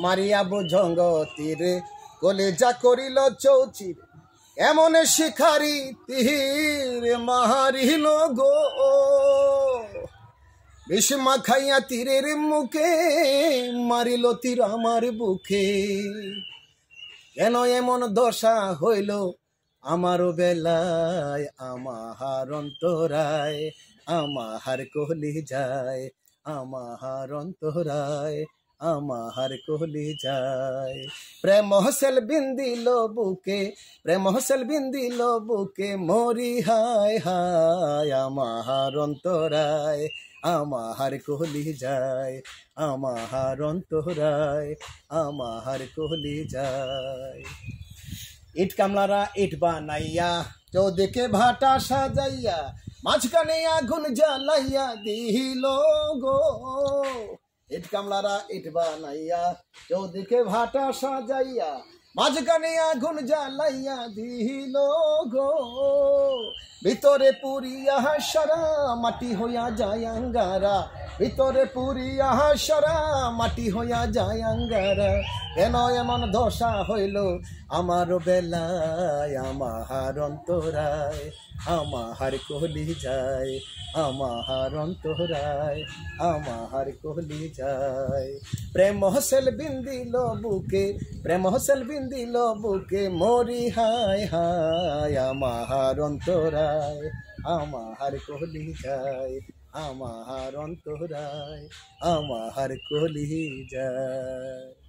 মারিয়া বুঝঙ্গ তীরে কলেজা করিল চৌচির এমন শিখারি তীর মারিল গো বিষ্মা খাইয়া তীরের মুখে মারিল তীর আমার বুকে কেন এমন দশা হইল আমার বেলায় আমার অন্তরায় আমার কলি যায় আমার অন্তরায় আমার কলি যায় প্রেম হসেল বিন্দিল বুকে প্রেম হসেল বিন্দিল বুকে মরি হায় হায় আমার অন্তরায় আমার কলি যায় আমার অন্তরায় আমার কলি যায় ইট কামলারা ইট বানাইয়া চৌদিকে ভাটা সাজাইয়া মাঝখানে আগুন জ্বালাইয়া দিল গো ইট কামলারা ইট বানাইয়া চৌদিকে ভাটা সাজাইয়া মাঝখানে আগুন জ্বালাইয়া দিল গো ভিতরে পুরিয়া সারা মাটি হইয়া যায় আঙ্গারা ভিতরে পুরিয়া সারা মাটি হইয়া যায় আঙ্গারা কেন এমন দশা হইল আমার বেলায় আমার অন্তরায় আমার কলি যায় আমার অন্তরায় আমার কলি যায় প্রেম হসেল বিন্দিল বুকে প্রেম হসেল বিন্দিল বুকে মরি হায় হায় আমার অন্তরায় আমার কলি যায় আমার অন্তরায় আমার কলি যায়।